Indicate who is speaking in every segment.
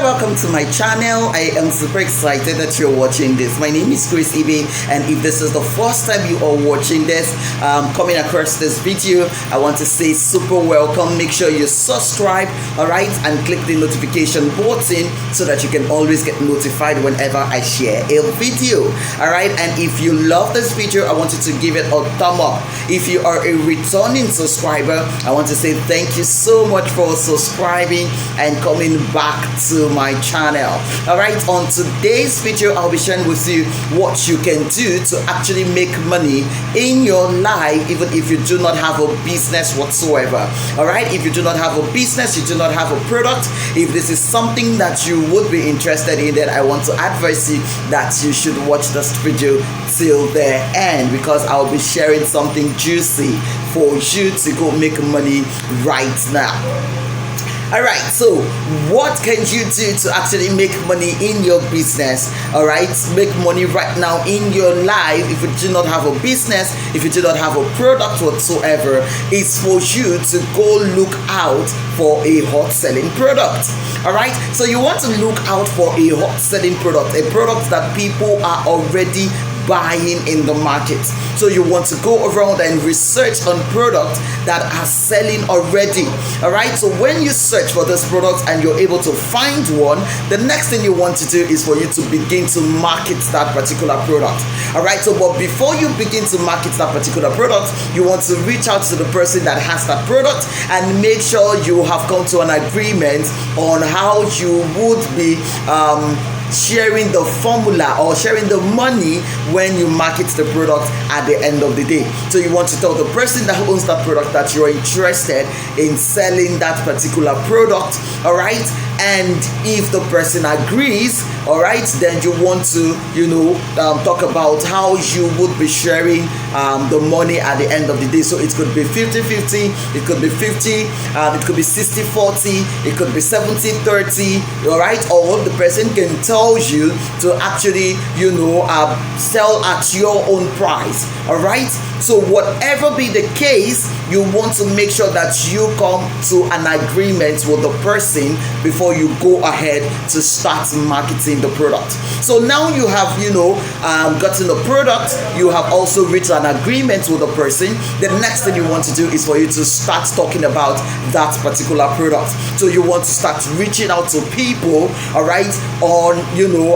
Speaker 1: welcome to my channel. I am super excited that you're watching this. My name is Chris Ibe, and if this is the first time you are watching this, coming across this video, I want to say super welcome. Make sure you subscribe, alright, and click the notification button so that you can always get notified whenever I share a video, alright. And if you love this video, I want you to give it a thumb up. If you are a returning subscriber, I want to say thank you so much for subscribing and coming back to my channel. Alright, on today's video, I'll be sharing with you what you can do to actually make money in your life, even if you do not have a business whatsoever. Alright, if you do not have a business, you do not have a product, if this is something that you would be interested in, then I want to advise you that you should watch this video till the end, because I'll be sharing something juicy for you to go make money right now. Alright, so what can you do to actually make money in your business? Alright, make money right now in your life. If you do not have a business, if you do not have a product whatsoever, it's for you to go look out for a hot selling product. Alright, so you want to look out for a hot selling product, a product that people are already buying in the market. So you want to go around and research on products that are selling already. Alright, so when you search for this product and you're able to find one, the next thing you want to do is for you to begin to market that particular product. Alright, so but before you begin to market that particular product, you want to reach out to the person that has that product and make sure you have come to an agreement on how you would be sharing the formula or sharing the money when you market the product at the end of the day. So you want to tell the person that owns that product that you're interested in selling that particular product, alright? And if the person agrees, alright, then you want to, talk about how you would be sharing the money at the end of the day. So it could be 50-50, it could be 50, it could be 60-40, it could be 70-30, alright? Or the person can tell you to actually, sell at your own price, alright? So whatever be the case, you want to make sure that you come to an agreement with the person before you go ahead to start marketing the product. So now you have, gotten the product, you have also reached an agreement with the person. The next thing you want to do is for you to start talking about that particular product. So you want to start reaching out to people, alright, on,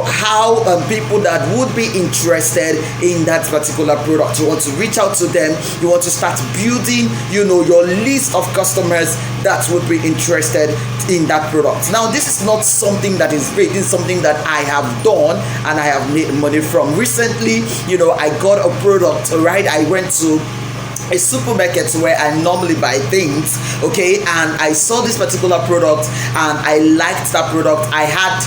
Speaker 1: how people that would be interested in that particular product. You want to reach out to them. You want to start building, your list of customers that would be interested in that product. Now, this is not something that is great. This is something that I have done and I have made money from. Recently, I got a product, right? I went to a supermarket where I normally buy things, okay, and I saw this particular product and I liked that product. I had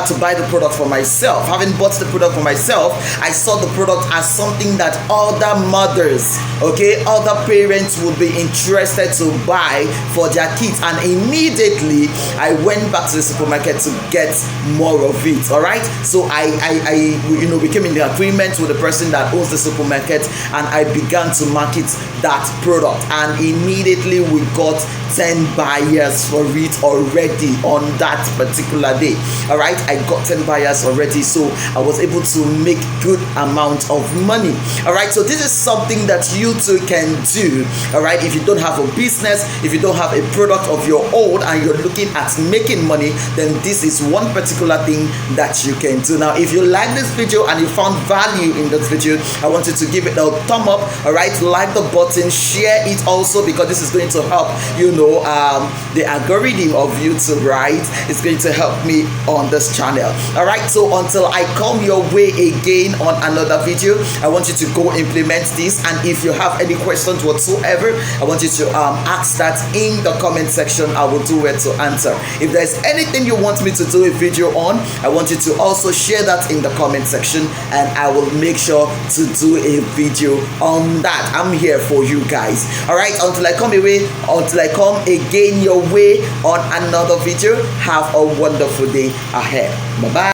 Speaker 1: to buy the product for myself. Having bought the product for myself, I saw the product as something that other mothers, okay, other parents would be interested to buy for their kids, and immediately I went back to the supermarket to get more of it. All right, so I became in the agreement with the person that owns the supermarket, and I began to market that product, and immediately we got 10 buyers for it already on that particular day. All right, I got 10 buyers already, so I was able to make good amount of money. All right, so this is something that you too can do. All right, if you don't have a business, if you don't have a product of your own and you're looking at making money, then this is one particular thing that you can do. Now, if you like this video and you found value in this video, I want you to give it a thumb up. All right, like the button, share it also, because this is going to help the algorithm of YouTube, right? It's going to help me on this channel. All right, so until I come your way again on another video, I want you to go implement this, and if you have any questions whatsoever, I want you to ask that in the comment section. I will do it to answer. If there's anything you want me to do a video on, I want you to also share that in the comment section, and I will make sure to do a video on that. I'm here for you guys. All right, until I come again your way on another video, have a wonderful day ahead. Bye bye.